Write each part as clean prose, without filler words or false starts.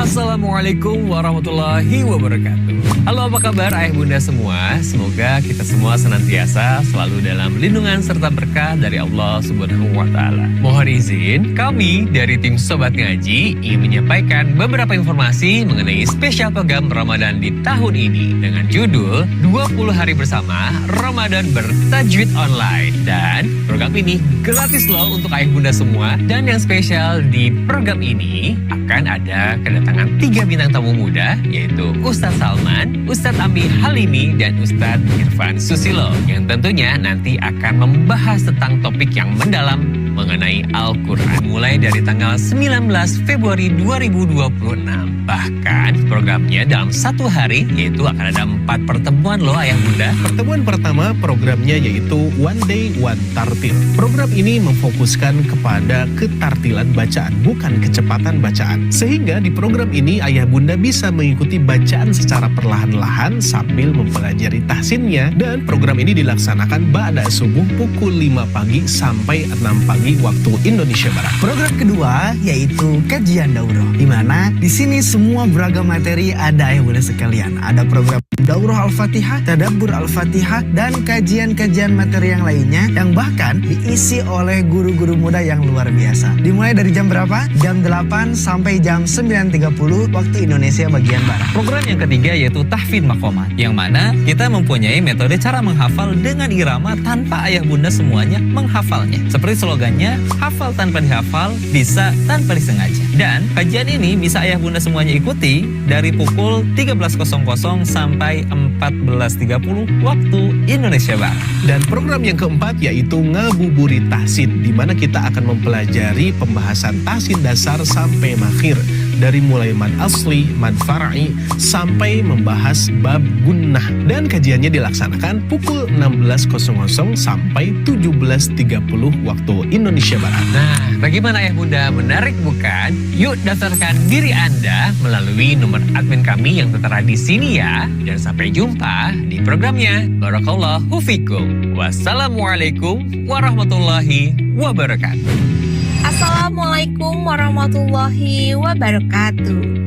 Assalamualaikum warahmatullahi wabarakatuh. Halo, apa kabar ayah bunda semua? Semoga kita semua senantiasa selalu dalam lindungan serta berkah dari Allah Subhanahu wa Ta'ala. Mohon izin, kami dari tim Sobat Ngaji ingin menyampaikan beberapa informasi mengenai spesial program Ramadan di tahun ini dengan judul 20 Hari Bersama Ramadan Bertajwid Online. Dan program ini gratis loh untuk ayah bunda semua. Dan yang spesial di program ini akan ada kedatangan 3 bintang tamu muda, yaitu Ustadz Salman, Ustadz Ambi Halimi, dan Ustadz Irfan Susilo, yang tentunya nanti akan membahas tentang topik yang mendalam mengenai Al-Quran mulai dari tanggal 19 Februari 2026. Bahkan programnya dalam 1 hari, yaitu akan ada 4 pertemuan loh ayah bunda. Pertemuan pertama programnya yaitu One Day One Tartil. Program ini memfokuskan kepada ketartilan bacaan, bukan kecepatan bacaan. Sehingga di program ini ayah bunda bisa mengikuti bacaan secara perlahan-lahan sambil mempelajari tahsinnya. Dan program ini dilaksanakan ba'da subuh pukul 5 pagi sampai 6 pagi waktu Indonesia Barat. Program kedua yaitu kajian daurah, di mana di sini semua beragam materi ada ya bunda sekalian. Ada program daurah Al-Fatihah, tadabbur Al-Fatihah, dan kajian-kajian materi yang lainnya yang bahkan diisi oleh guru-guru muda yang luar biasa. Dimulai dari jam berapa? Jam 8 sampai jam 9.30 waktu Indonesia bagian Barat. Program yang ketiga yaitu tahfidz maqamat, yang mana kita mempunyai metode cara menghafal dengan irama tanpa ayah bunda semuanya menghafalnya. Seperti slogannya, hafal tanpa dihafal, bisa tanpa disengaja. Dan kajian ini bisa ayah bunda semuanya ikuti dari pukul 13.00 sampai 14.30 waktu Indonesia Barat. Dan program yang keempat yaitu ngabuburit tahsin, di mana kita akan mempelajari pembahasan tahsin dasar sampai makhir, dari mulai mad asli, mad far'i, sampai membahas bab gunnah. Dan kajiannya dilaksanakan pukul 16.00 sampai 17.30 waktu Indonesia Barat. Nah, bagaimana ayah bunda, menarik bukan? Yuk daftarkan diri Anda melalui nomor admin kami yang tertera di sini ya. Dan sampai jumpa di programnya. Barakallahu fikum. Wassalamualaikum warahmatullahi wabarakatuh. Assalamualaikum warahmatullahi wabarakatuh.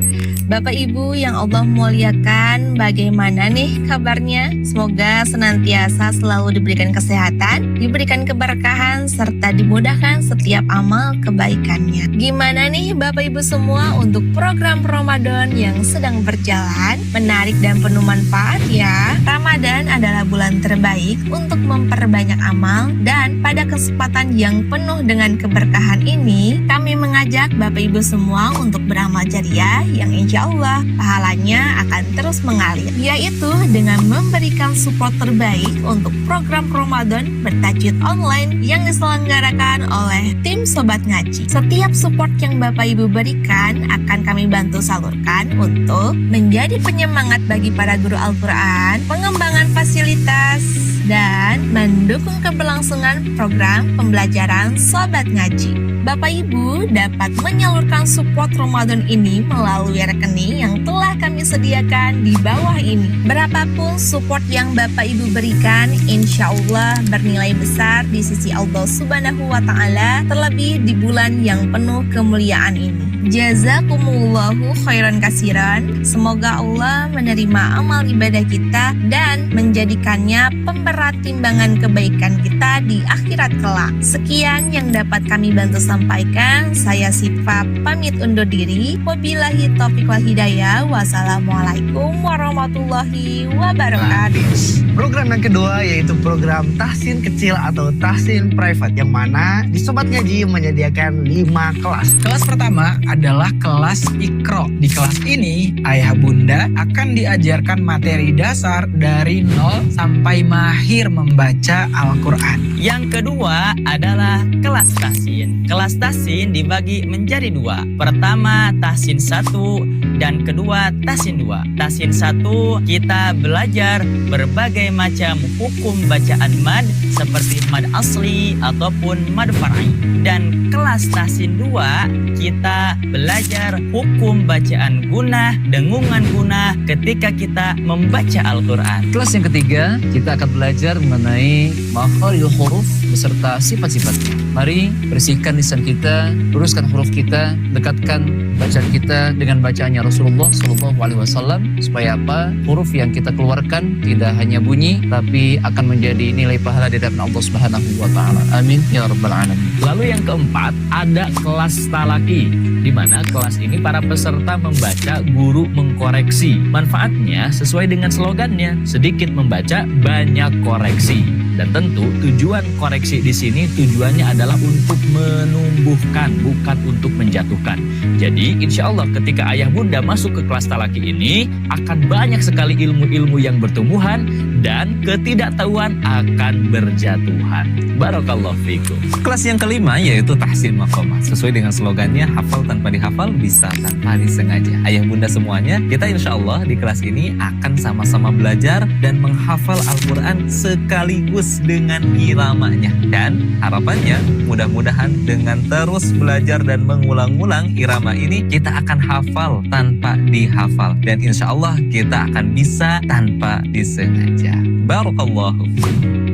Bapak Ibu yang Allah muliakan, bagaimana nih kabarnya? Semoga senantiasa selalu diberikan kesehatan, diberikan keberkahan, serta dimudahkan setiap amal kebaikannya. Gimana nih Bapak Ibu semua untuk program Ramadan yang sedang berjalan? Menarik dan penuh manfaat ya. Ramadan adalah bulan terbaik untuk memperbanyak amal, dan pada kesempatan yang penuh dengan keberkahan ini, kami mengajak Bapak Ibu semua untuk beramal jariah yang insya Allah pahalanya akan terus mengalir, yaitu dengan memberikan support terbaik untuk program Ramadan bertajwid online yang diselenggarakan oleh tim Sobat Ngaji. Setiap support yang Bapak Ibu berikan akan kami bantu salurkan untuk menjadi penyemangat bagi para guru Al-Quran, pengembangan fasilitas, dan mendukung keberlangsungan program pembelajaran Sobat Ngaji. Bapak Ibu dapat menyalurkan support Ramadan ini melalui rekening yang telah kami sediakan di bawah ini. Berapapun support yang Bapak Ibu berikan, insya Allah bernilai besar di sisi Allah Subhanahu wa Ta'ala, terlebih di bulan yang penuh kemuliaan ini. Jazakumullahu khairan kasiran. Semoga Allah menerima amal ibadah kita dan menjadikannya pemberat timbangan kebaikan kita di akhirat kelak. Sekian yang dapat kami bantu sampaikan. Saya Sifa pamit undur diri. Wabillahi taufiq wal hidayah. Wassalamualaikum warahmatullahi wabarakatuh. Program yang kedua yaitu program tahsin kecil atau tahsin private, yang mana di Sobat Ngaji menyediakan 5 kelas. Kelas pertama adalah kelas Iqra. Di kelas ini, ayah bunda akan diajarkan materi dasar dari 0 sampai mahir membaca Al-Quran. Yang kedua adalah kelas tahsin. Kelas tahsin dibagi menjadi 2. Pertama tahsin 1 dan kedua tahsin 2. Tahsin 1 kita belajar berbagai macam hukum bacaan mad seperti mad asli ataupun mad far'i. Dan kelas tahsin 2 kita belajar hukum bacaan gunah, dengungan gunah ketika kita membaca Al-Quran. Kelas yang ketiga, kita akan belajar mengenai makharijul huruf beserta sifat-sifatnya. Mari bersihkan lisan kita, luruskan huruf kita, dekatkan bacaan kita dengan bacaannya Rasulullah Shallallahu Alaihi Wasallam, supaya apa? Huruf yang kita keluarkan tidak hanya bunyi, tapi akan menjadi nilai pahala di hadapan Allah Subhanahu Wa Taala. Amin ya rabbal alamin. Lalu yang keempat, ada kelas talaki, di mana kelas ini para peserta membaca, guru mengkoreksi. Manfaatnya sesuai dengan slogannya, sedikit membaca, banyak koreksi. Dan tentu tujuan koreksi di sini tujuannya adalah untuk menumbuhkan, bukan untuk menjatuhkan. Jadi insya Allah ketika ayah bunda masuk ke kelas talaki ini, akan banyak sekali ilmu-ilmu yang bertumbuhan dan ketidaktahuan akan berjatuhan. Barakallahu fikum. Kelas yang kelima yaitu tahsin maqamat. Sesuai dengan slogannya, hafal tanpa dihafal, bisa tanpa disengaja. Ayah bunda semuanya, kita insya Allah di kelas ini akan sama-sama belajar dan menghafal Al-Quran sekaligus dengan iramanya. Dan harapannya mudah-mudahan dengan terus belajar dan mengulang-ulang irama ini, kita akan hafal tanpa dihafal. Dan insya Allah kita akan bisa tanpa disengaja. Barakallahu.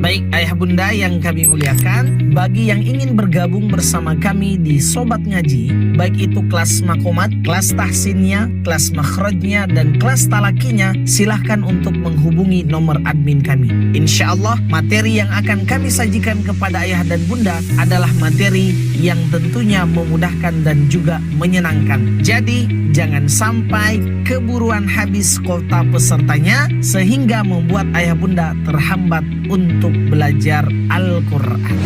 Baik ayah bunda yang kami muliakan, bagi yang ingin bergabung bersama kami di Sobat Ngaji, baik itu kelas makomat, kelas tahsinnya, kelas makhrajnya, dan kelas talakinya, silahkan untuk menghubungi nomor admin kami. Insya Allah materi yang akan kami sajikan kepada ayah dan bunda adalah materi yang tentunya memudahkan dan juga menyenangkan. Jadi jangan sampai keburuan habis kuota pesertanya sehingga membuat ayah bunda terhambat untuk belajar Al-Quran.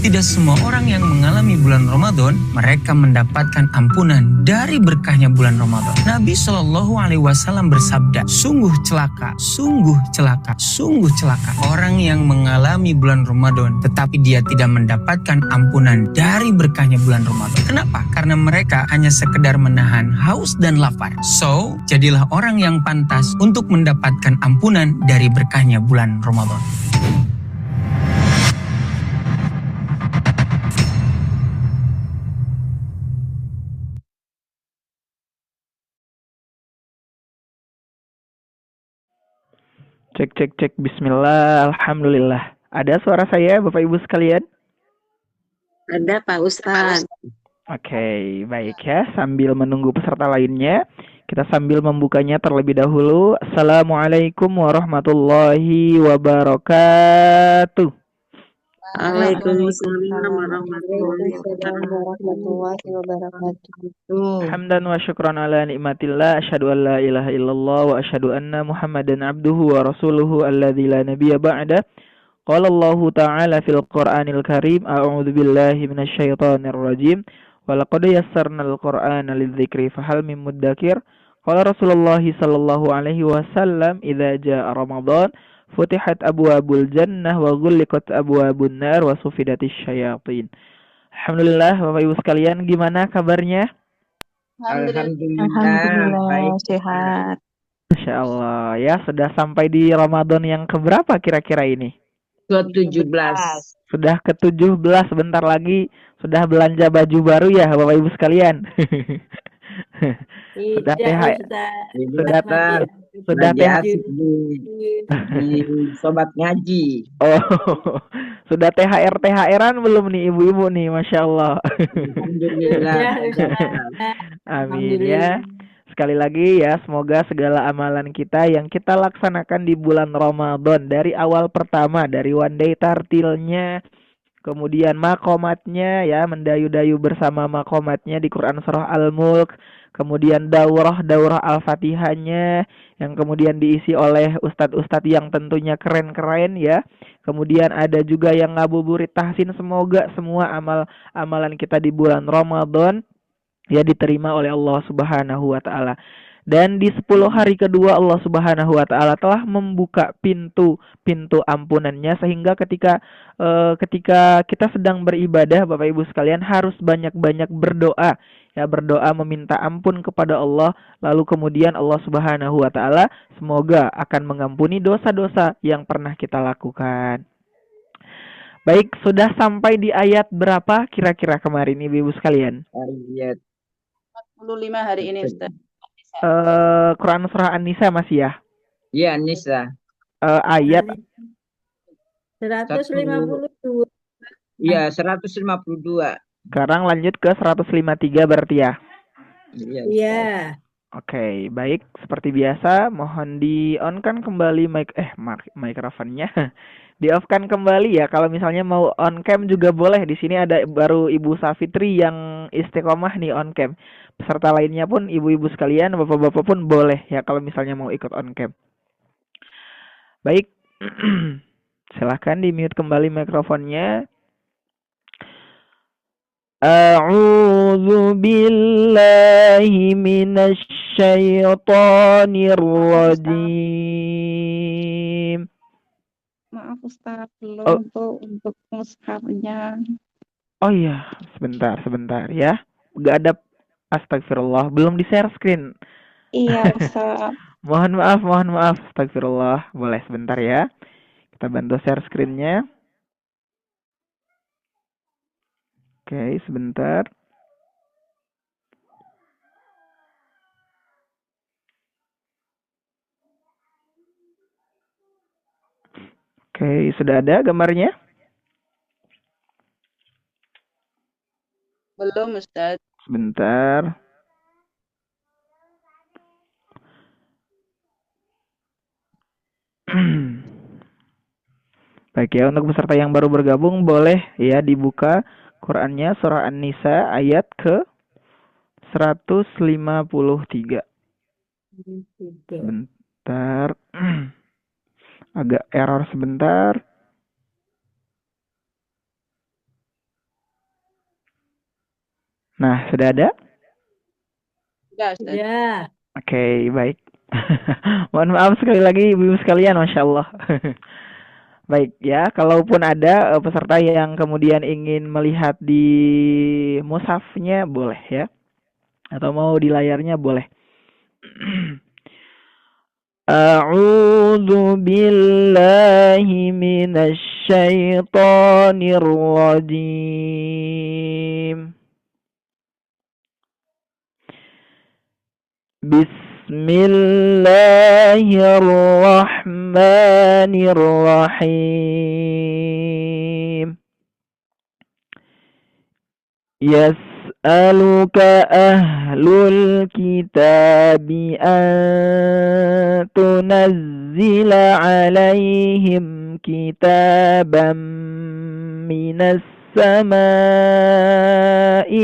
Tidak semua orang yang mengalami bulan Ramadan mereka mendapatkan ampunan dari berkahnya bulan Ramadan. Nabi Shallallahu Alaihi Wasallam bersabda, sungguh celaka, sungguh celaka, sungguh celaka orang yang mengalami bulan Ramadan tetapi dia tidak mendapatkan ampunan dari berkahnya bulan Ramadan. Kenapa? Karena mereka hanya sekedar menahan haus dan lapar. So, jadilah orang yang pantas untuk mendapatkan ampunan dari berkahnya bulan Ramadan. Cek cek cek, bismillah, alhamdulillah. Ada suara saya Bapak Ibu sekalian? Ada Pak Ustadz. Oke, baik ya. Sambil menunggu peserta lainnya, kita sambil membukanya terlebih dahulu. Assalamualaikum warahmatullahi wabarakatuh. Waalaikumsalam warahmatullahi wabarakatuh. Hamdan wa syukran ala nikmatillah. Asyhadu an la ilaha illallah wa asyhadu anna Muhammadan abduhu wa rasuluhu alladzi la nabiyya ba'da. Qala Allah ta'ala fil Qur'anil Karim, a'udzu billahi minasyaitonir rajim. Wa laqad yassarnal Qur'ana lidzikri fahal min muddakir. Qala Rasulullah sallallahu alaihi wasallam, idza jaa Ramadan futihat abwabul jannah wa ghulliqat abwabun nar wa sufidatis syayatin. Alhamdulillah Bapak Ibu sekalian, gimana kabarnya? Alhamdulillah, baik, sehat. Masya Allah ya, sudah sampai di Ramadan yang keberapa kira-kira ini? Ke-17. Sudah ke-17, bentar lagi sudah belanja baju baru ya Bapak Ibu sekalian. Sudah THR, sudah THR di Sobat Ngaji. Oh, sudah THR-THRan belum nih ibu-ibu nih, Masya Allah. Alhamdulillah. Amin ya. Sekali lagi ya, semoga segala amalan kita yang kita laksanakan di bulan Ramadan, dari awal pertama, dari one day tartilnya, kemudian makomatnya ya, mendayu-dayu bersama makomatnya di Quran Surah Al-Mulk, kemudian daurah Al-Fatihahnya yang kemudian diisi oleh ustadz-ustadz yang tentunya keren-keren ya. Kemudian ada juga yang ngabuburit tahsin. Semoga semua amalan kita di bulan Ramadan ya diterima oleh Allah Subhanahu wa taala. Dan di 10 hari kedua Allah Subhanahu wa taala telah membuka pintu ampunannya, sehingga ketika kita sedang beribadah Bapak Ibu sekalian harus banyak-banyak berdoa. Ya, berdoa meminta ampun kepada Allah, lalu kemudian Allah Subhanahu wa taala semoga akan mengampuni dosa-dosa yang pernah kita lakukan. Baik, sudah sampai di ayat berapa kira-kira kemarin Ibu sekalian? Ayat 45 hari ini Ustaz. Quran surah An-Nisa masih ya? Iya, Nisa. Ayat 152. Iya, 152. Sekarang lanjut ke 153 berarti ya. Iya, Iya. Ustaz. Oke, baik. Seperti biasa, mohon di-on-kan kembali mikrofonnya. Di-off-kan kembali ya. Kalau misalnya mau on cam juga boleh. Di sini ada baru Ibu Safitri yang istiqomah nih on cam. Peserta lainnya pun ibu-ibu sekalian, bapak-bapak pun boleh ya kalau misalnya mau ikut on cam. Baik. Silahkan di-mute kembali mikrofonnya. A'udzu billahi minasyaitonir rajim. Maaf Ustaz, Oh, belum untuk mushafnya. oh iya, sebentar ya. Gak ada astagfirullah, belum di-share screen. Iya Ustaz. Mohon maaf, astagfirullah. Boleh sebentar ya. Kita bantu share screen-nya. Oke, sebentar. Oke, sudah ada gambarnya? Belum, Ustaz. Sebentar. Baik ya, untuk peserta yang baru bergabung boleh ya dibuka Qurannya surah An-Nisa ayat ke 153. Sebentar. Agak error sebentar. Nah, sudah ada? Sudah, Ustaz. Ya. Oke, baik. Mohon maaf sekali lagi ibu-ibu sekalian, Masya Allah. Baik ya, kalaupun ada peserta yang kemudian ingin melihat di mushafnya boleh ya. Atau mau di layarnya boleh. A'udzu billahi minasy syaithanir rajim. Bismillahirrahmanirrahim. يسألك أهل الكتاب أن تنزل عليهم كتابا من السماء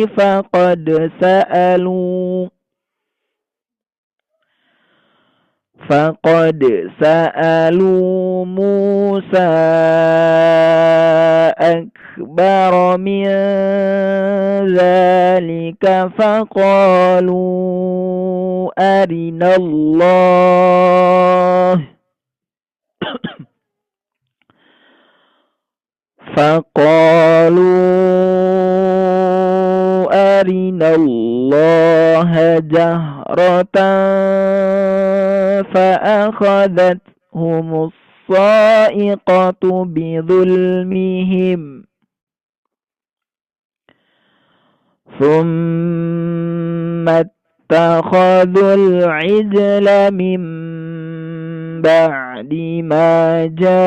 فقد سألوا موسى أكبر من ذلك فقالوا أرنا الله جهرة فأخذتهم الصاعقة بظلمهم ثم اتخذوا العجل من بعد ما جاءتهم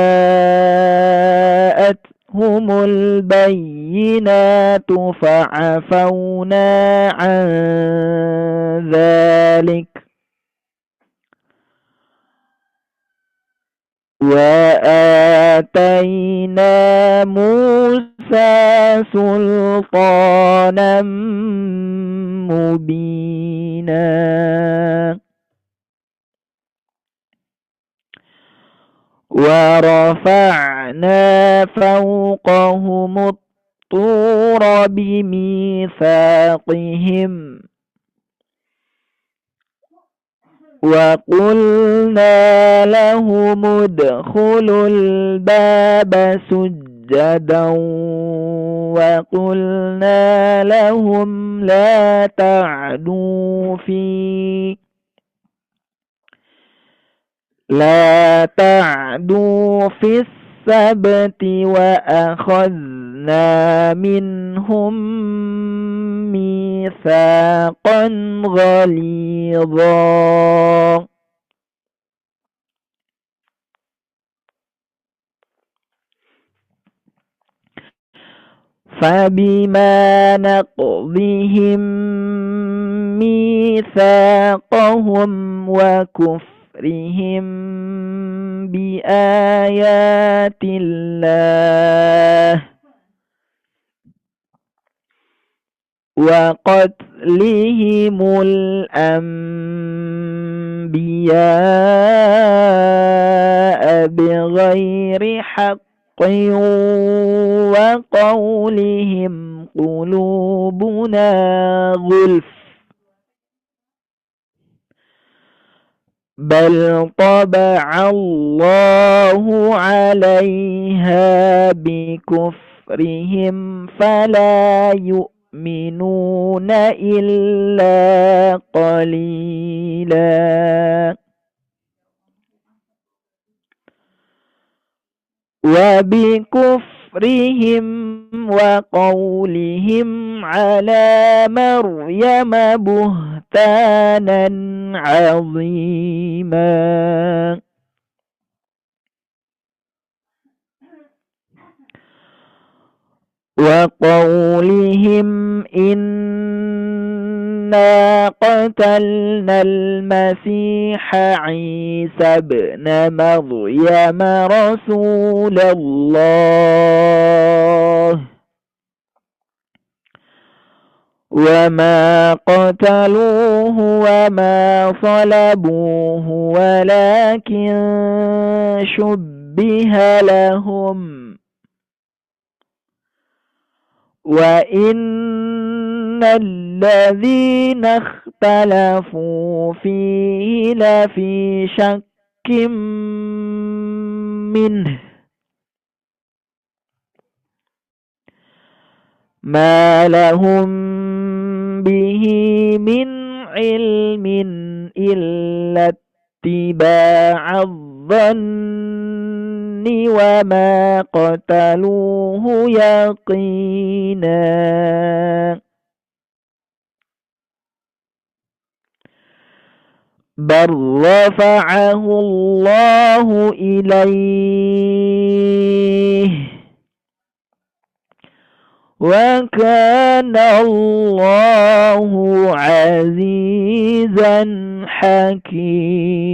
البينات فعفونا عن ذلك وآتينا موسى سلطانا مبينا ورفعنا فوقهم الطور بميثاقهم وقلنا لهم ادخلوا الباب سجدا وقلنا لهم لا تعدوا في السبت وأخذنا منهم ميثاقا غليظا فبما نقضهم ميثاقهم وكفرهم بآيات الله وقتلهم الأنبياء بغير حق وقولهم قلوبنا غلف بل طبع الله عليها بكفرهم فلا يؤمنون إلا قليلا وبكفرهم وقولهم على مريم بهتانا عظيما وقولهم إنا قتلنا المسيح عيسى ابن مريم رسول الله وما قتلوه وما صلبوه ولكن شبه لهم وإن الذين اختلفوا فيه لفي شك منه ما لهم به من علم إلا اتباع الظن وما قتلوه يقينا بل رفعه الله إليه وكان الله عزيزا حكيما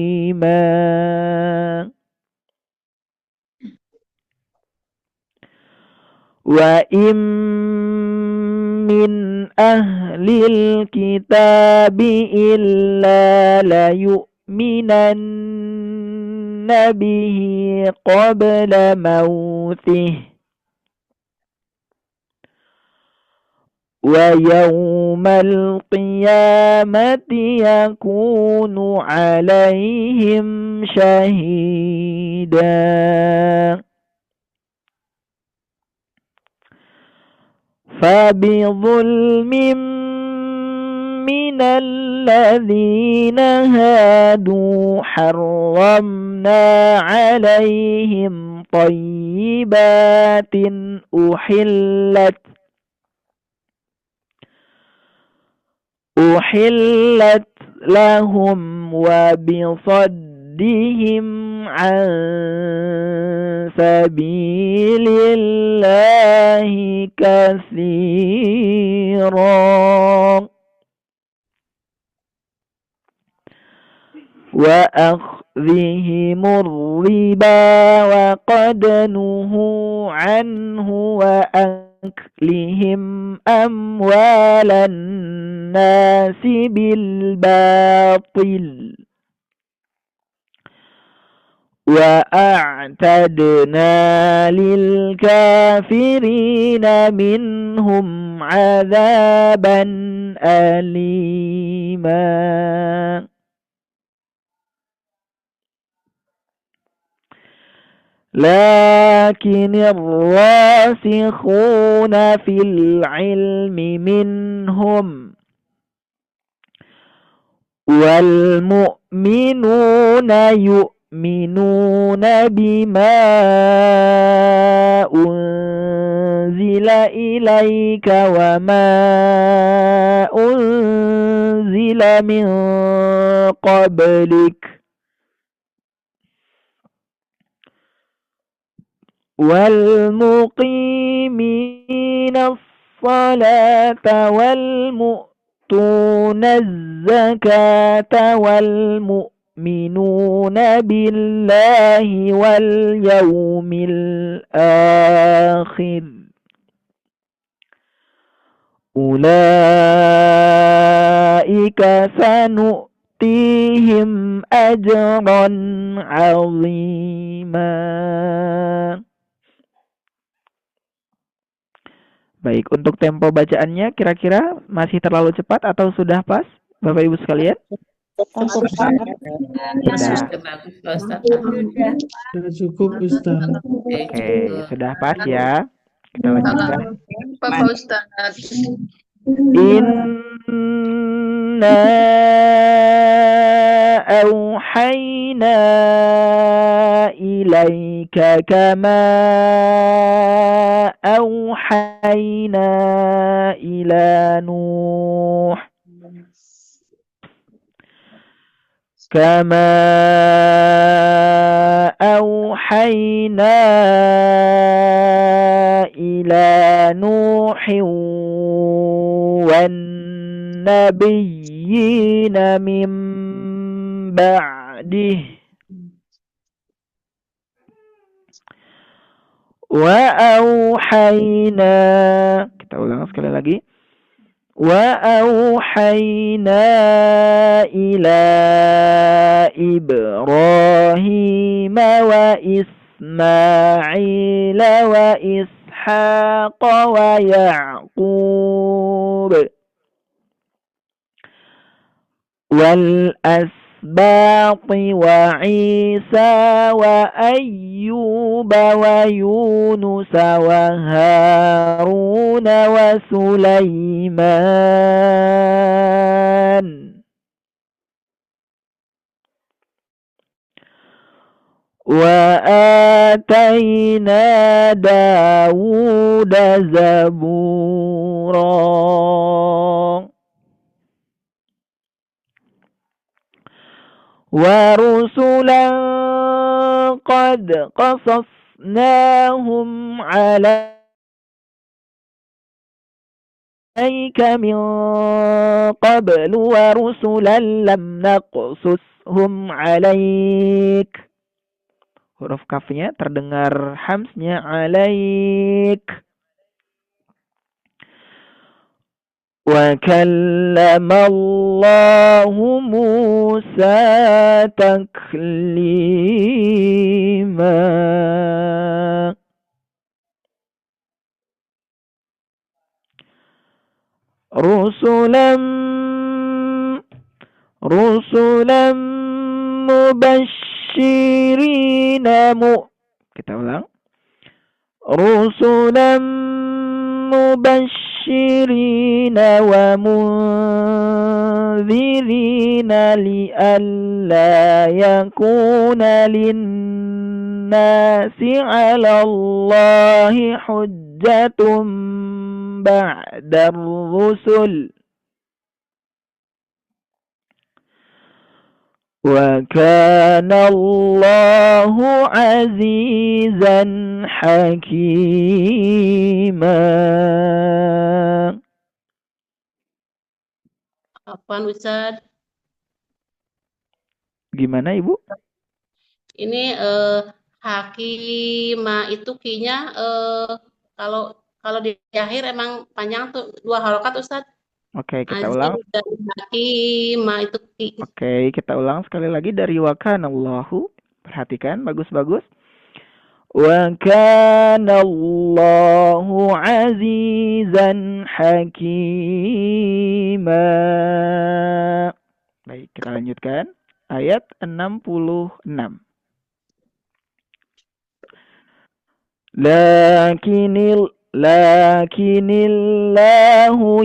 وإن من أهل الكتاب إلا ليؤمنن به قبل موته ويوم القيامة يكون عليهم شهيدا فبظلم من الذين هادوا حرمنا عليهم طيبات أحلت لهم وبصدهم عن سبيل الله كثيرا وأخذهم الربا وقد نهوا عنه وأكلهم أموال الناس بالباطل وأعتدنا للكافرين منهم عذابا أليما لكن الراسخون في العلم منهم والمؤمنون يؤمنون بما أنزل إليك وما أنزل من قبلك والمقيمين الصلاة يؤتون الزكاة والمؤمنون بالله واليوم الآخر أولئك سنؤتيهم أجرا عظيما. Baik, untuk tempo bacaannya kira-kira masih terlalu cepat atau sudah pas, Bapak Ibu sekalian? Sudah cukup, Ustaz. Oke, sudah pas ya. Kita lanjutkan. Bapak Ustaz. Inna أوحينا إليك كما أوحينا إلى نوح كما أوحينا إلى نوح والنبيين من بعده وأوحينا kita ulang sekali lagi وأوحينا إلى إبراهيم وإسماعيل وإسحاق ويعقوب والأسباط وعيسى وأيوب ويونس وهارون وسليمان وآتينا داود زبورا ورسلا قد قصصناهم عليك من قبل ورسلا لم نقصصهم عليك. Huruf kafnya terdengar hamsnya alaik. وَكَلَّمَ اللَّهُ مُوسَى تَكْلِيمًا. رُسُلًا مُبَشِّرِينَ kita ulang. رُسُلًا مبشرين ومنذرين لئلا يكون للناس على الله حجة بعد الرسل وكان الله عزيزا حكيما. Apaan Ustaz? Gimana Ibu? Ini hakima itu kinya kalau di akhir emang panjang tuh 2 harokat Ustaz. Oke, kita ulang. Dari hakima itu ki. Oke, kita ulang sekali lagi dari wakanallahu. Perhatikan, bagus-bagus. Wakanallahu azizan hakima. Baik, kita lanjutkan. Ayat 66. Lakinillahu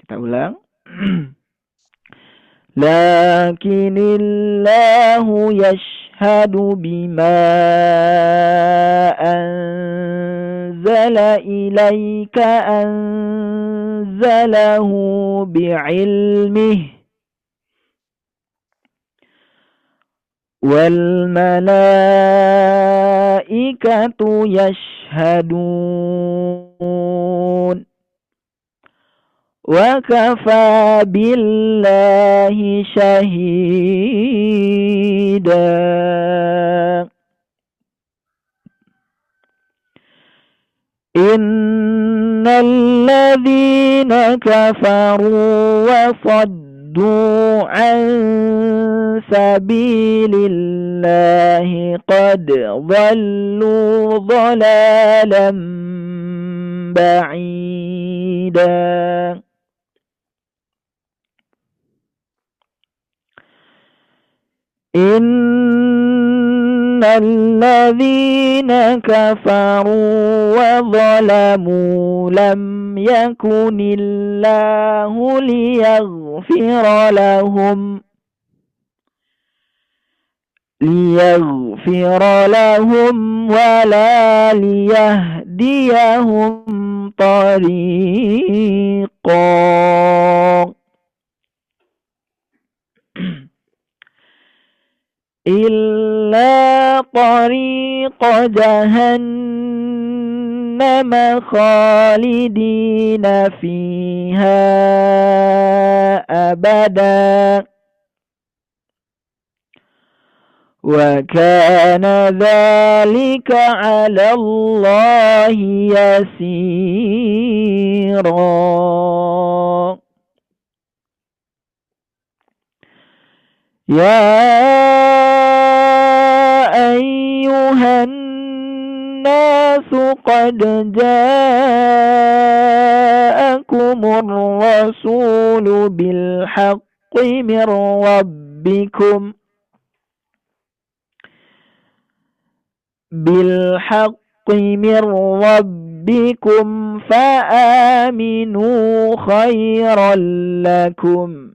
kita ulang. Lakinillahu yashhadu bima anzala ilaika anzalahu bi'ilmihi wal malaikatu yashhadun وكفى بالله شهيدا إن الذين كفروا وصدوا عن سبيل الله قد ضلوا ضلالا بعيدا إن الذين كفروا وظلموا لم يكن الله ليغفر لهم ولا ليهديهم طريقا إلا طريق جهنم خالدين فيها أبدا وكان ذلك على الله يسيرا يا أيها الناس قد جاءكم الرسول بالحق من ربكم فآمنوا خيرا لكم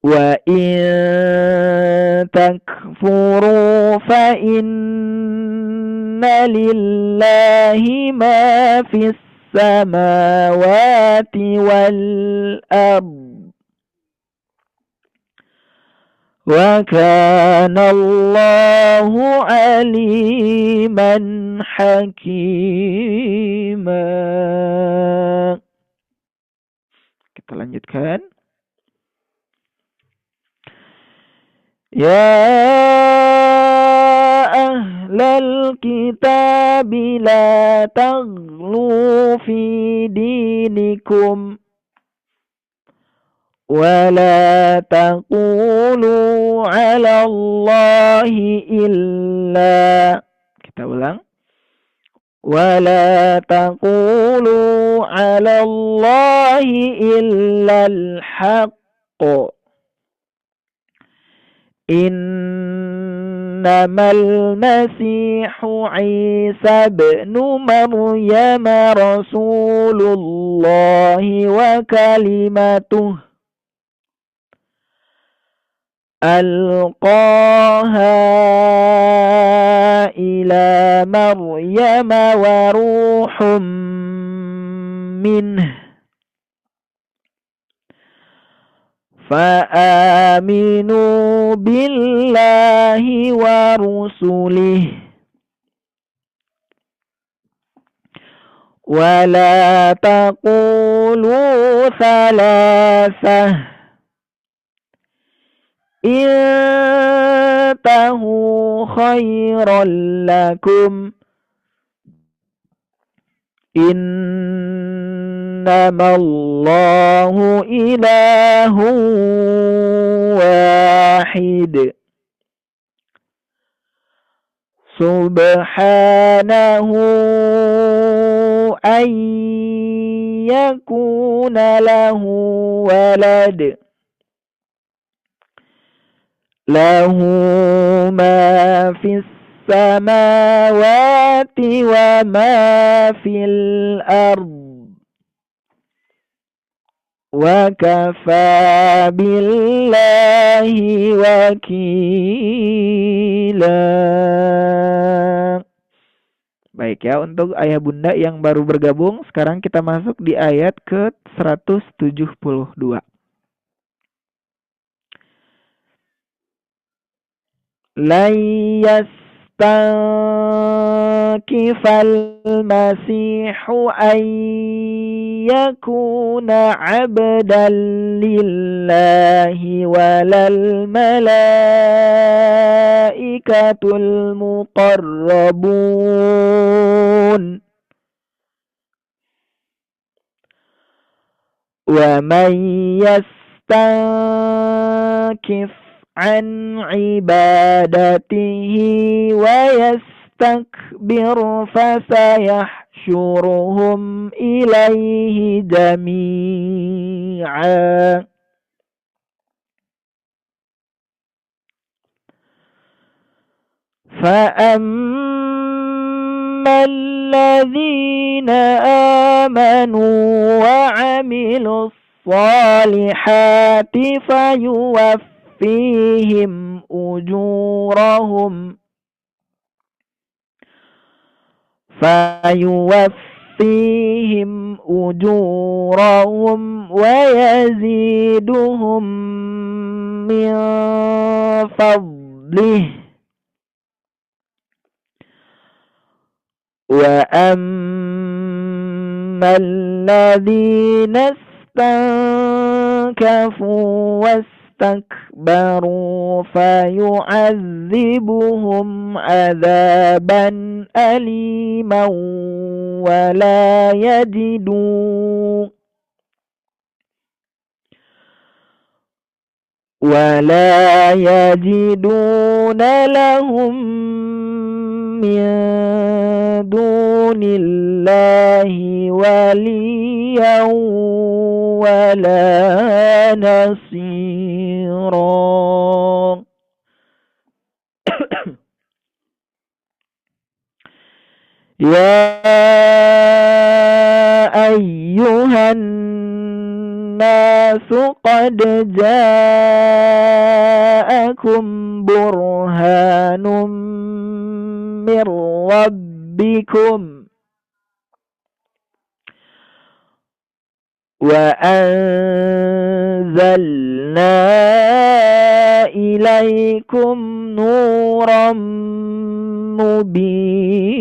وإن تكفروا فإن لله ما في السماوات والأرض وكان الله عليما حكيما. Kita lanjutkan. يا أهل الكتاب لا تغلوا في دينكم ولا تقولوا على الله إلا kita ulang ولا تقولوا على الله إلا الحق إنما المسيح عيسى ابن مريم رسول الله وكلمته ألقاها إلى مريم وروح منه فآمنوا بالله ورسله ولا تقولوا ثلاثة انتهوا خيرا لكم إنما الله إله واحد سبحانه أن يكون له ولد له ما في السماوات وما في الأرض وكفى بالله وكيلا. Baik ya, untuk ayah bunda yang baru bergabung, sekarang kita masuk di ayat ke-172. لن يستنكف المسيح أن يكون عبدا لله ولا الملائكة المقربون ومن يستنكف عن عبادته ويستكبر فسيحشرهم إليه جميعا فأما الذين آمنوا وعملوا الصالحات فيوفيهم أجورهم ويزيدهم من فضله وأما الذين استنكفوا واستكبروا فيعذبهم عذابا أليما ولا يجدون لهم من دون الله وليا ولا نصيرا يا أيها الناس قد جاءكم برهان من ربكم وأنزلنا إليكم نورا مبينا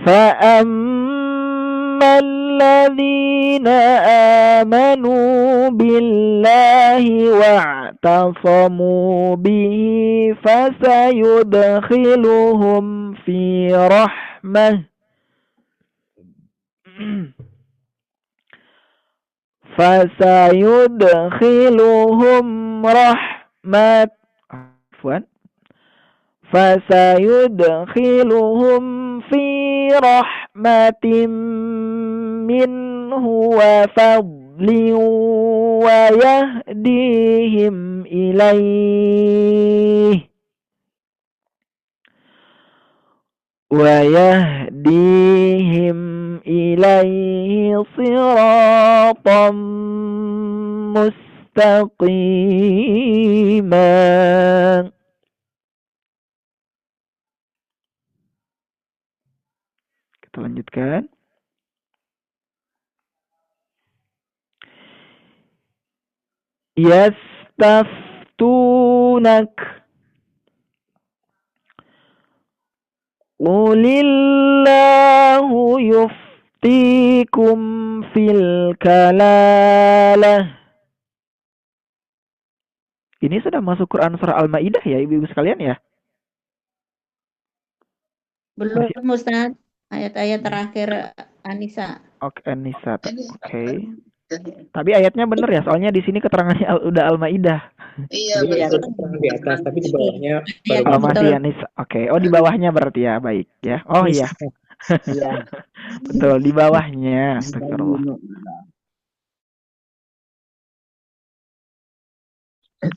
فأما الذين آمنوا بالله واعتصموا به فسيدخلهم في رحمة منه وفضل ويهديهم إليه صراطا مستقيما. Kita lanjutkan. Yastaftunak Qulillahu yuftikum fil kalalah. Ini sudah masuk Quran surah Al-Maidah ya ibu-ibu sekalian ya? Belum, Ustaz. Ayat-ayat terakhir Anissa. Oke, Anissa. Oke. Tapi ayatnya benar ya, soalnya di sini keterangannya udah Al-Maidah. Iya, betul. Di atas, tapi di bawahnya Oh, masih Anissa. Oke. Oh, di bawahnya berarti ya, baik ya. Oh iya. Betul, di bawahnya. Astagfirullah.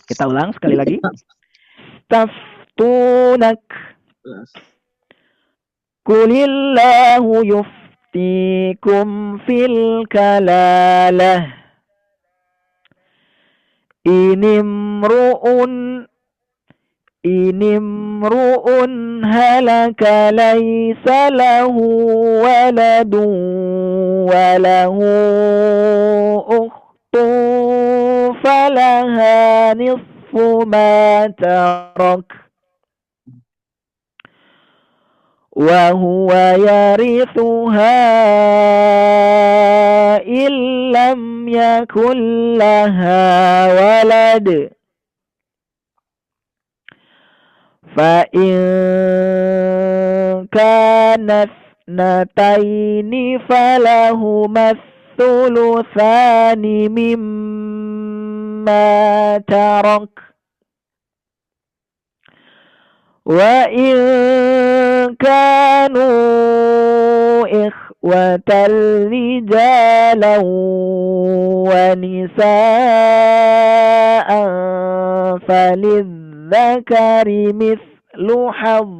Kita ulang sekali lagi. Taftunak Qulillahu yuftikum fil kalalah. Inimru'un halaka laysa lahu waladun wa lahu ukhtun falaha ما ترك وهو يرثها إن لم يكن لها ولد فإن كانت اثنتين فلهما الثلثان مما ترك وإن كانوا إخوة رجالا ونساء فللذكر مثل حظ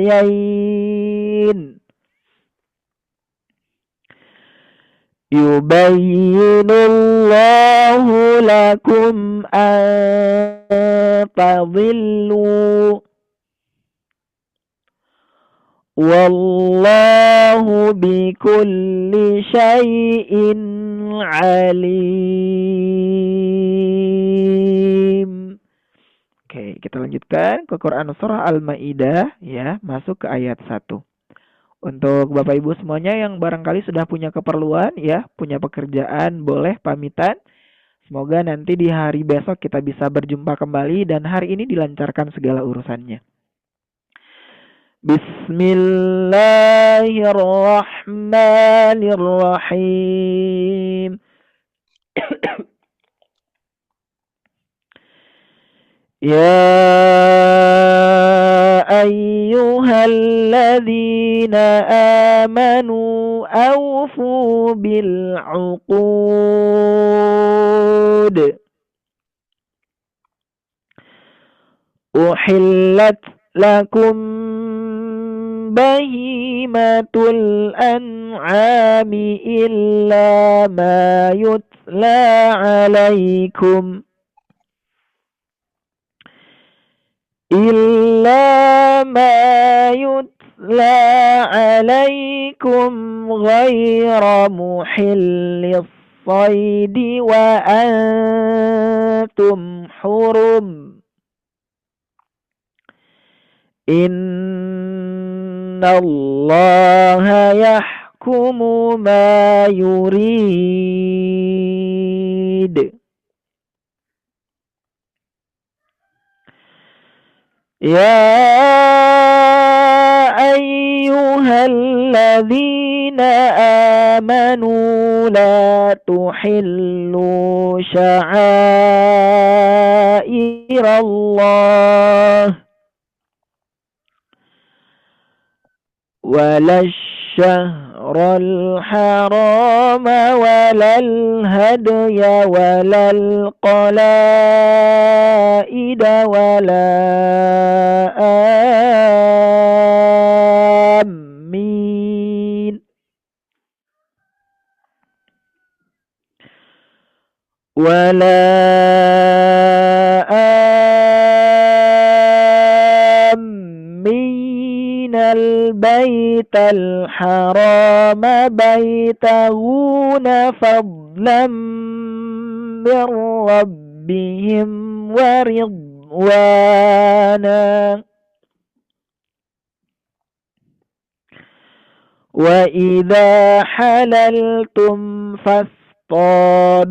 الأنثيين يبين الله لكم أن تضلوا والله بكل شيء عليم. Oke, kita lanjutkan ke Quran Surah Al-Maidah ya, masuk ke ayat 1. Untuk Bapak Ibu semuanya yang barangkali sudah punya keperluan ya, punya pekerjaan, boleh pamitan. Semoga nanti di hari besok kita bisa berjumpa kembali dan hari ini dilancarkan segala urusannya. Bismillahirrahmanirrahim. Ya ayyuhalladzina amanu awfu bil uqud uhillat lakum bahimatul an'ami illa ma yutla alaikum إلا ما يتلى عليكم غير محل الصيد وأنتم حرم إن الله يحكم ما يريد يا أيها الذين آمنوا لا تحلوا شعائر الله ولا الشهر الحرام ولا الهدي ولا القلائد ولا آمين ولا آمين البيت الحرام بيتغون فضلا من ربهم ورضوانا وإذا حللتم فاصطادوا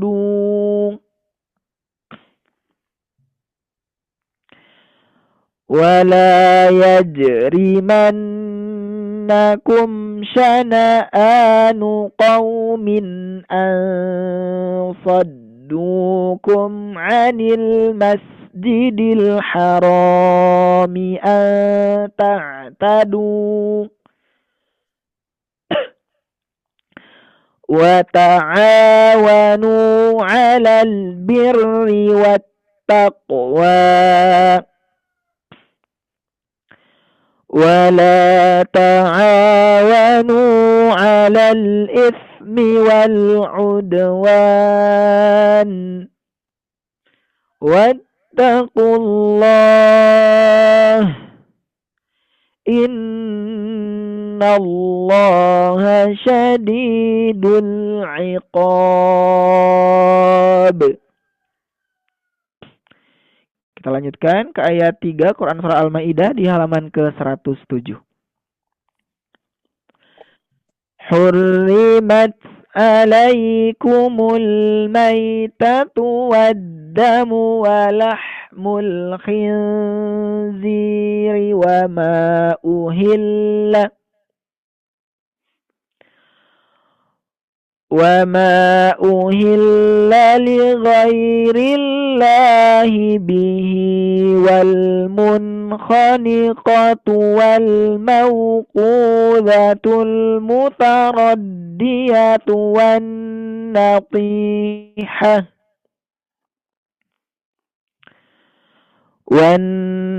ولا يجرمنكم شنآن قوم أن صدوكم عن المسجد الحرام أن تعتدوا وتعاونوا على البر والتقوى ولا تعاونوا على الإثم والعدوان واتقوا الله إن الله شديد العقاب. Kita lanjutkan ke ayat 3 Quran Surah Al-Maidah di halaman ke-107. Hurrimat alaikumul maitatu waddamu wa lahmul khinziri wa ma uhilla لغير الله به والمنخنقة والموقوذة المتردية والنطيحة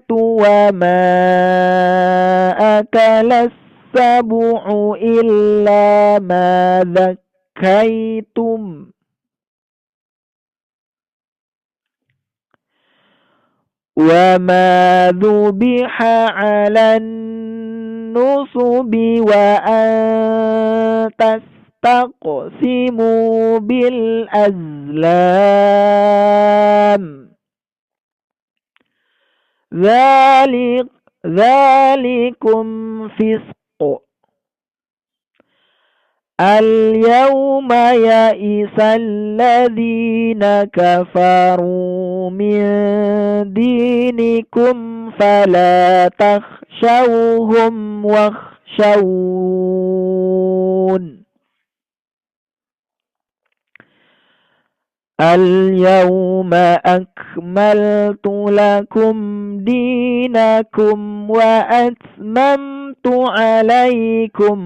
وما أكل السبع إلا ما ذكيتم وما ذبح على النصب وأن تستقسموا بالأزلام ذلكم فسق اليوم يئس الذين كفروا من دينكم فلا تخشوهم واخشون اليوم أكملت لكم دينكم وأتممت عليكم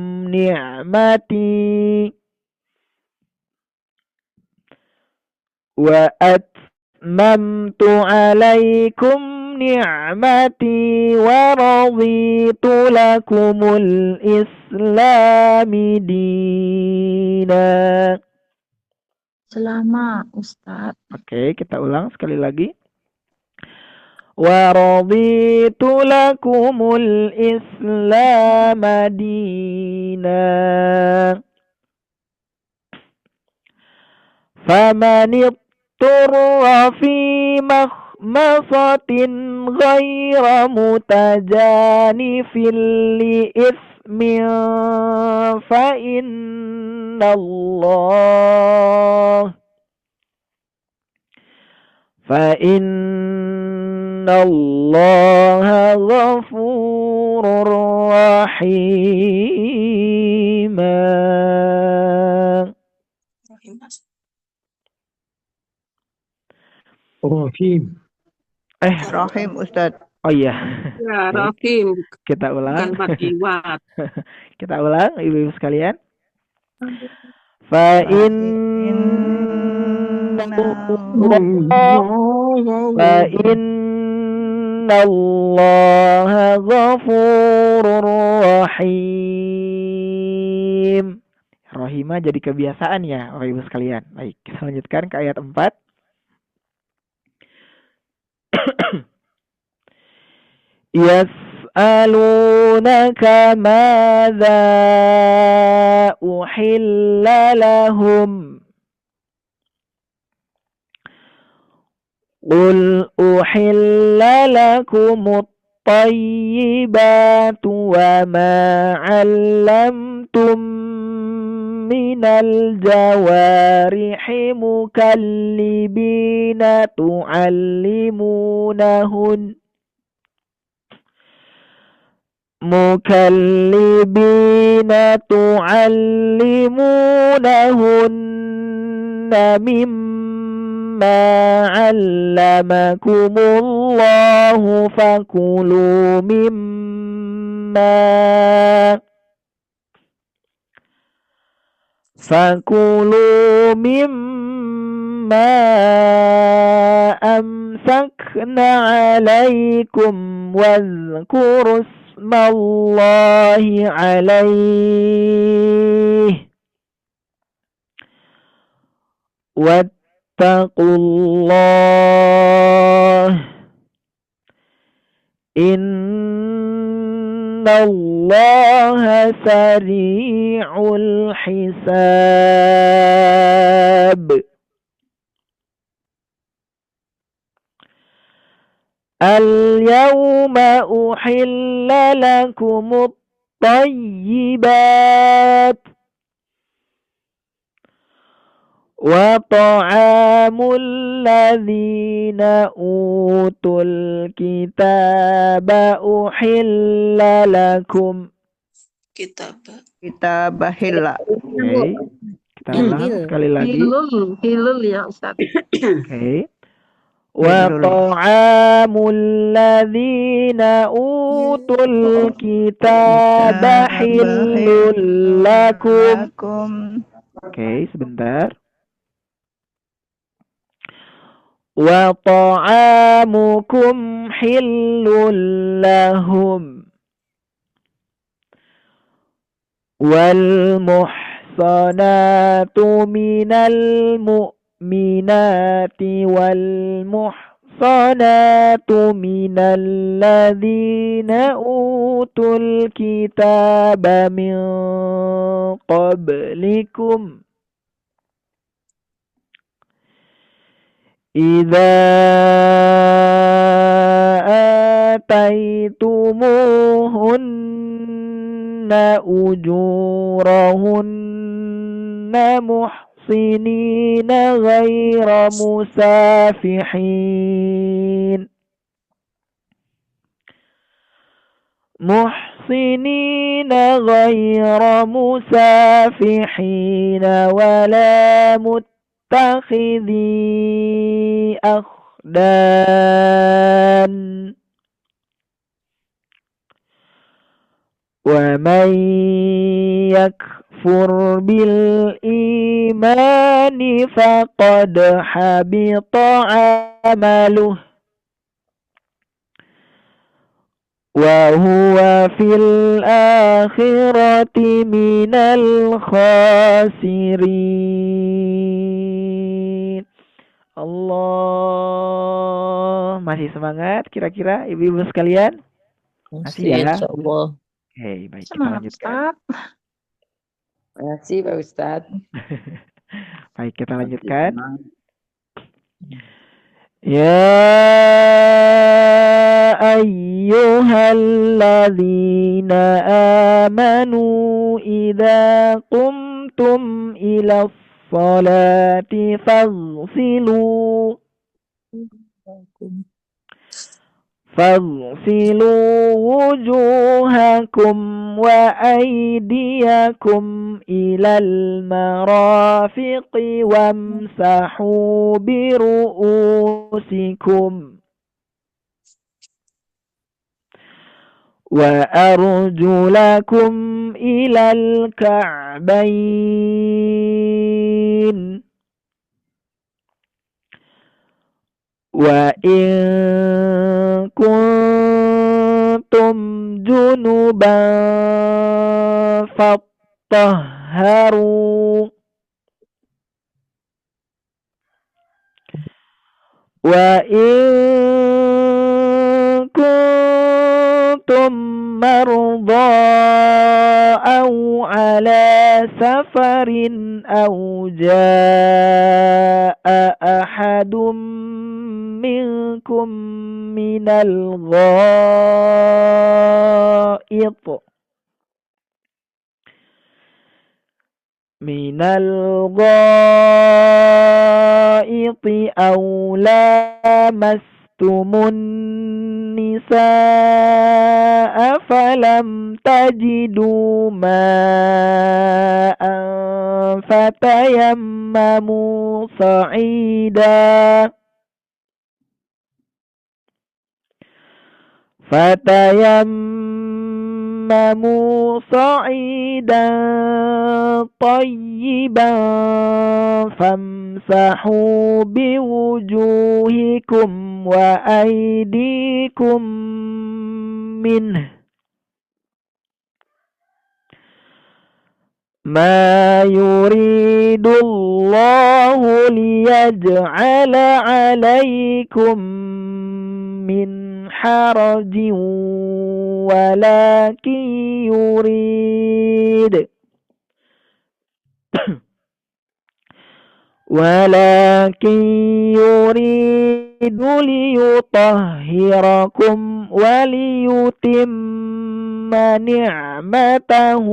نعمتي ورضيت لكم الإسلام دينا. Selama Ustadz. Oke, kita ulang sekali lagi. وَرَضِيتُ لَكُمُ الْإِسْلَامَ دِينًا فَمَنِ اضْطُرَّ فِي مَخْمَصَةٍ غَيْرَ مُتَجَانِفٍ لِإِثْمٍ فَإِنَّ اللَّهَ غَفُورٌ رَحِيمٌ. Rahim. Rahim Ustadz. Oh iya. Ya, Rahim. Kita ulang. Bukan Makiwat. Kita ulang ibu-ibu sekalian. فإن الله غفور رحيم. Rahimah jadi kebiasaan ya Bapak Ibu sekalian. Baik, kita lanjutkan ke ayat 4. Yas'alunaka madza uhilla lahum Qul uhilla lakumut tayyibatu wa ma 'allamtum minal jawarihi mukallibina تعلمونهن مما علمكم الله فكلوا مما أمسكن عليكم واذكروا اسم الله عليه واتقوا الله إن الله سريع الحساب. Al-yawma uhilla lakumut tayyibat wa ta'amul ladzina utul kitaba uhilla lakum. Kita bahila. Oke, kita ulang sekali lagi. Hilul ya Ustaz. Oke. Wa ta'amul ladzina utul kitaba hillul lakum. Oke, sebentar. Wa ta'amukum hillul lahum. Wal muhsanatu minal mu'minati wal muhsanatu minal ladzina utul kitaba min qablikum idza ataitumuhunna ujurahunna muhsinina ghaira musafihin wala muttakhidhi akhdan wa man yakfur bil imani faqad habita amaluh wa huwa fil akhirati minal khasirin. Allah, masih semangat kira-kira ibu-ibu sekalian? Masih ya? Insyaallah. Oke, baik, kita lanjutkan. Makasih Pak Ustadz. Baik, kita lanjutkan. Ya ayyuhalladzina amanu idza qumtum ila sholati فاغسلوا وجوهكم وأيديكم إلى المرافق وامسحوا برؤوسكم وأرجلكم إلى الكعبين وإن كنتم جنبا فاطهروا وإن كنتم مرضى أو على سفر أو جاء أحد منكم من الغائط أو لامستم النساء فلم تجدوا ماء فتيمموا صعيدا طيبا فامسحوا بوجوهكم وأيديكم منه ما يريد الله ليجعل عليكم من حرج ولكن يريد ليطهركم وليتم نعمته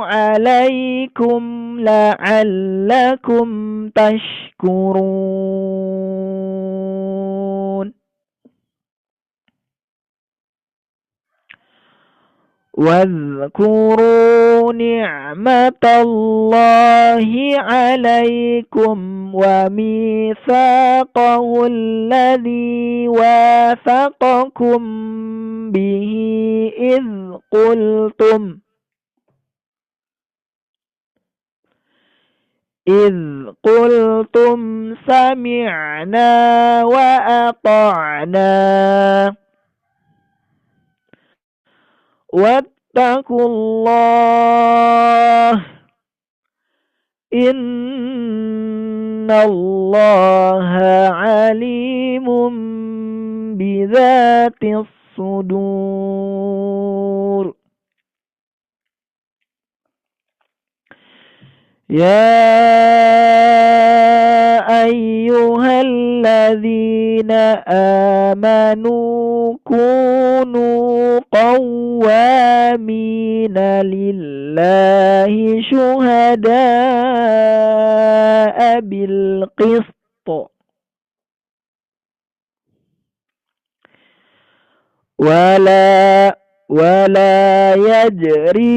عليكم لعلكم تشكرون واذكروا نعمة الله عليكم وميثاقه الذي واثقكم به إذ قلتم سمعنا وأطعنا واتقوا الله إن الله عليم بذات الصدور يا أيها الذين آمنوا كونوا قوامين لله شهداء بالقسط ولا يجرمنكم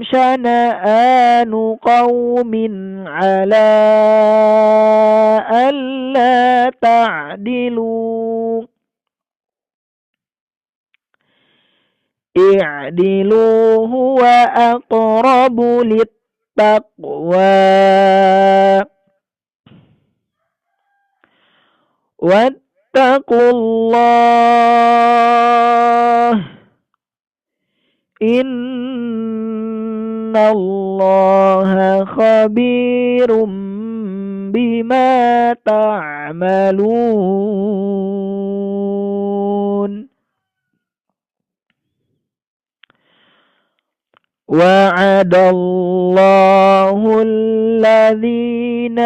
شنآن قوم على ألا تعدلوا اعدلوا هو أقرب للتقوى واتقوا الله إن الله خبير بما تعملون وعد الله الذين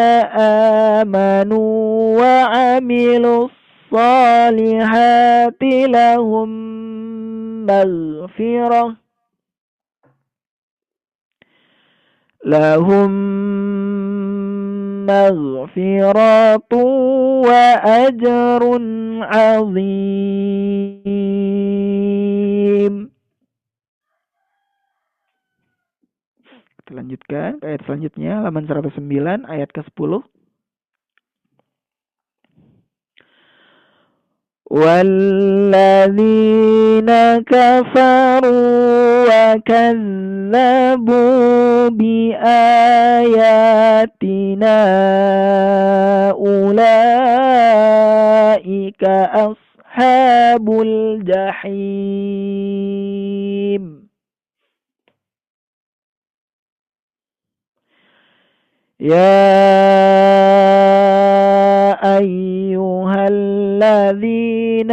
آمنوا وعملوا الصالحات لهم مغفرة وأجر عظيم. Kita lanjutkan ke ayat selanjutnya, halaman 109 ayat ke-10. والذين كفروا وكذبوا بآياتنا أولئك أصحاب الجحيم. يا أيها الذين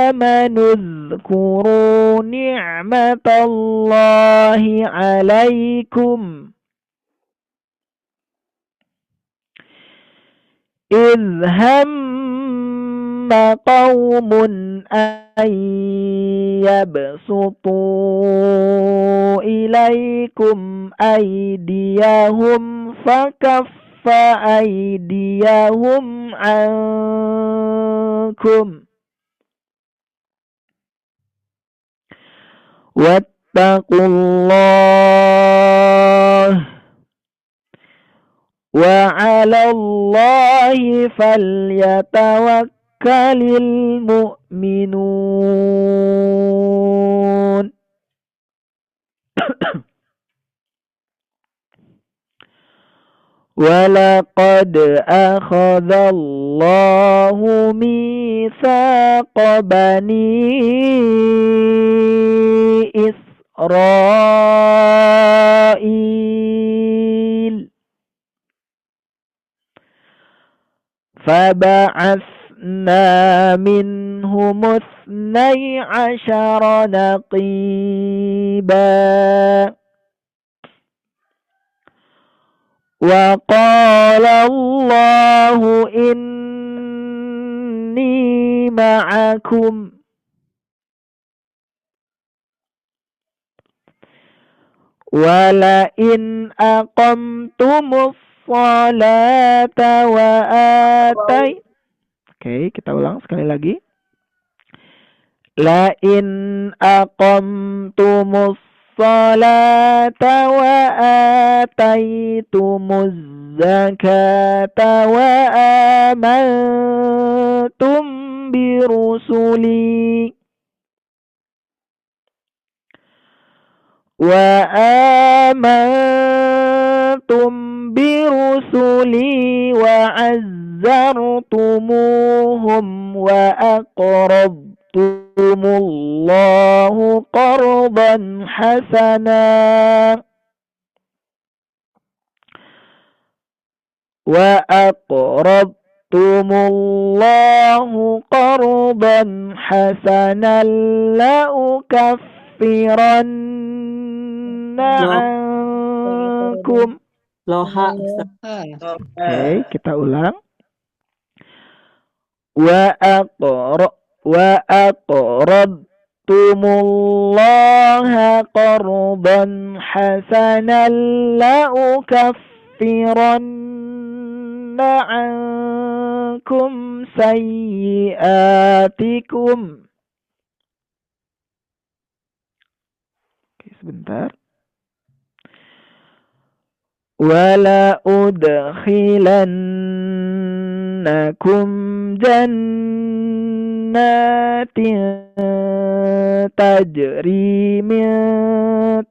آمنوا اذكروا نعمة الله عليكم إذ هم قوم أن يبسطوا إليكم أيديهم فكف أيديهم عنكم واتقوا الله وعلى الله فليتوكل المؤمنون. ولقد أخذ الله ميثاق بني إسرائيل فبعثنا ba'athna minhum ithnai asyara naqiba wa qala Allahu inni ma'akum wala in aqamtumus salata wa atai. Oke, kita ulang sekali lagi. La in aqamtumus salata wa ataitumuz zakata wa amantum birusuli wa amantum birusuli wa azzartumuhum wa aqrabtumullahu qardan hasana wa aqrabtumullahu qardan hasanan la ukaffiranna ankum. Loha. Oke, kita ulang. Wa aqrabtumullaha qardan hasanan la ukaffiranna ankum sayyiatikum. Oke, sebentar. Wala udkhilannakum jannatin tajri min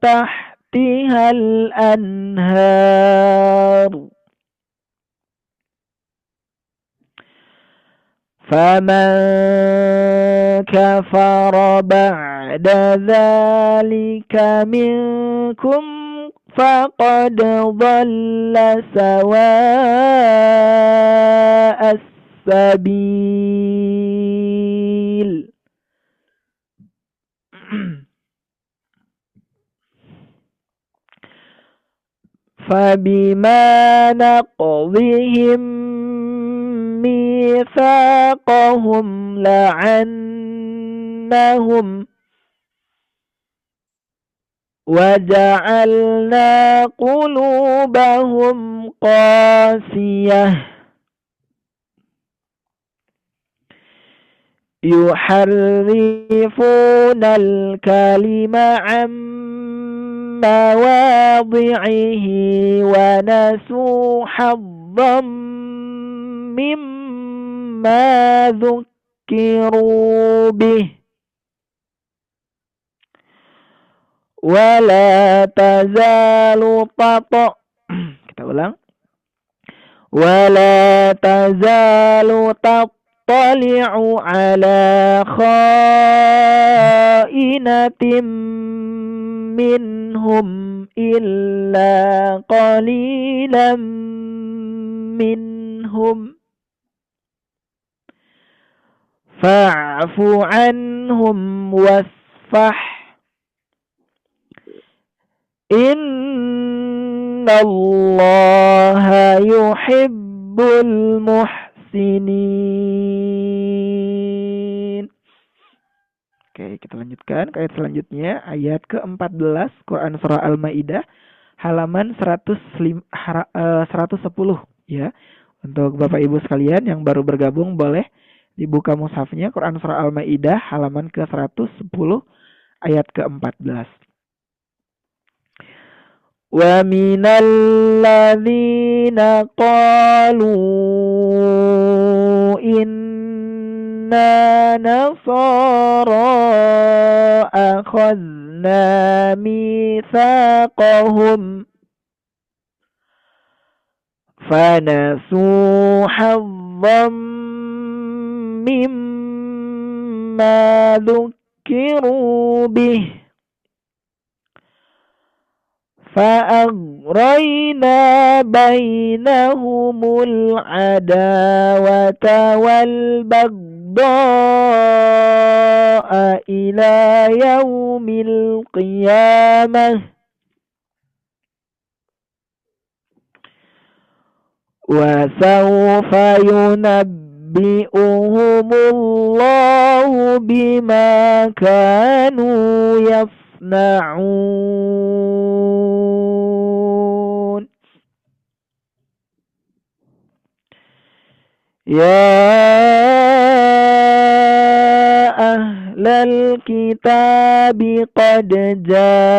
tahtihal anhar faman kafara ba'da dhalika minkum faqad dhalla sawa'as sabil. Fabima naqdihim mitsaqahum la'annahum وَجَعَلْنَا قُلُوبَهُمْ قَاسِيَةً يُحَرِّفُونَ الْكَلِمَ عَن مَّوَاضِعِهِ وَنَسُوا حَظًّا مِّمَّا ذُكِّرُوا بِهِ wala tazalu kita ulang wala tazalu tattali'u ala kha'inatin minhum illa qalilan minhum fa'fu anhum wasfah Innallaha yuhibbul muhsinin. Oke, kita lanjutkan ke ayat selanjutnya, ayat ke-14 Quran surah Al-Maidah halaman 110 ya. Untuk Bapak Ibu sekalian yang baru bergabung boleh dibuka mushafnya Quran surah Al-Maidah halaman ke-110 ayat ke-14. Wa minal ladzina qalu inna nasara akhadna mitsaqahum fanasu hazzan mimma dhukiru bih فأغرينا بينهم العداوة والبغضاء إلى يوم القيامة وسوف ينبئهم الله بما كانوا يصنعون يا أهل الكتاب قد جاءكم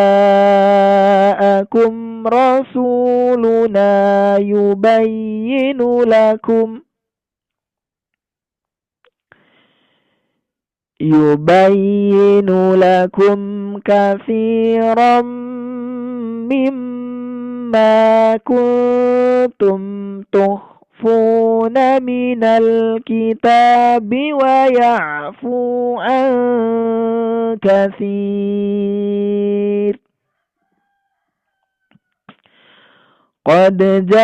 رسولنا يبين لكم كثيرا مما كنتم تخفون من الكتاب ويعفو عن كثير قد جاءكم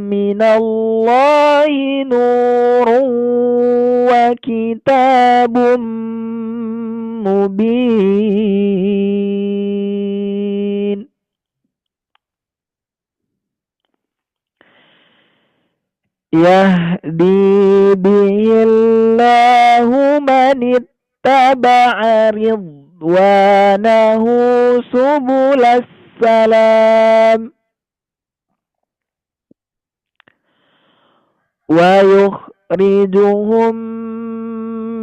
من الله نور وكتاب مبين يهدي به الله من اتبع رضوانه سبل السلام ويخرجهم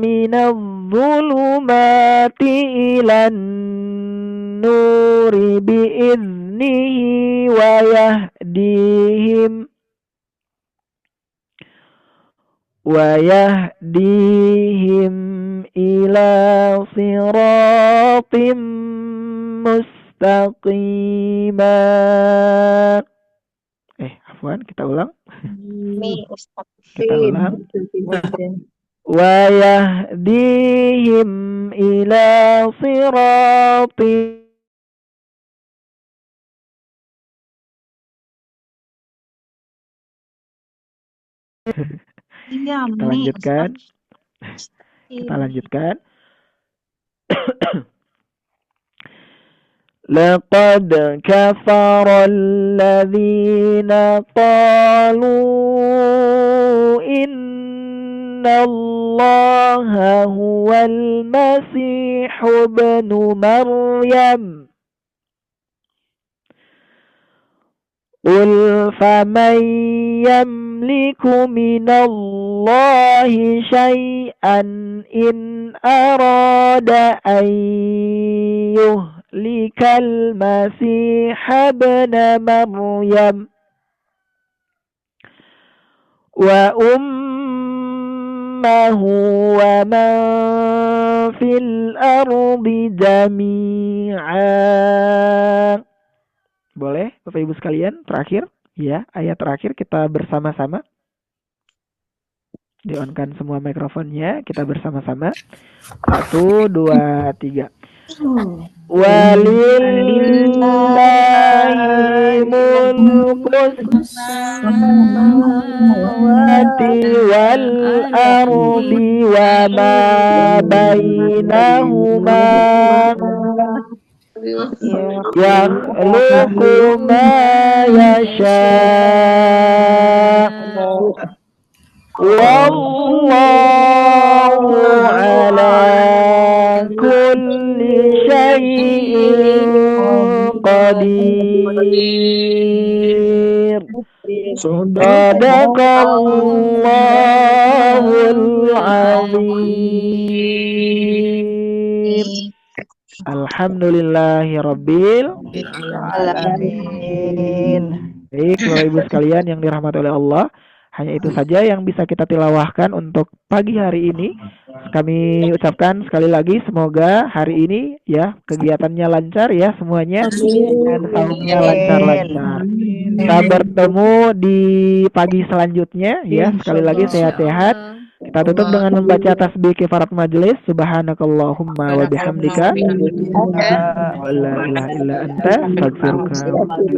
من الظلمات إلى النور بإذنه ويهديهم إلى صراط مستقيما. Afwan, kita ulang. Kita ulang. ويهديهم إلى صراط Kita lanjutkan. لقد كفر الذين قالوا إن الله هو المسيح ابن مريم قل فمن يملك من الله شيئا إن أراد أن يهلك المسيح ابن مريم وأمه ومن في الأرض جميعا. Boleh Bapak Ibu sekalian, terakhir ya, ayat terakhir kita bersama-sama. Di-on-kan semua mikrofonnya, kita bersama-sama. 1, 2, 3. Walillahi mulkus samawati wal ardi wa ma bainahuma yakhluqu ma yasha wallahu ala kulli syai'in qadir. Sadaqallahul azim. Alhamdulillahirabbil alamin. Baik, Bapak Ibu sekalian yang dirahmati oleh Allah, hanya itu saja yang bisa kita tilawahkan untuk pagi hari ini. Kami ucapkan sekali lagi semoga hari ini ya kegiatannya lancar ya semuanya, dan saumnya lancar-lancar. Kita bertemu di pagi selanjutnya ya. Sekali lagi sehat-sehat. Kita tutup dengan membaca tasbih kifarat majelis. Subhanakallahumma wa bihamdika. La ilaha illa anta.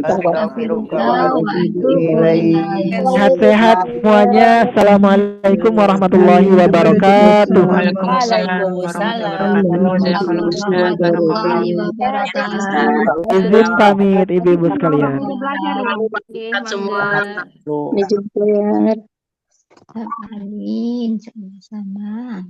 Astaghfiruka wa atubu ilaik. Sehat-sehat semuanya. Assalamualaikum warahmatullahi wabarakatuh. Warahmatullahi wabarakatuh. Izin pamit ibu-ibu sekalian. Semua. Amin, sama-sama.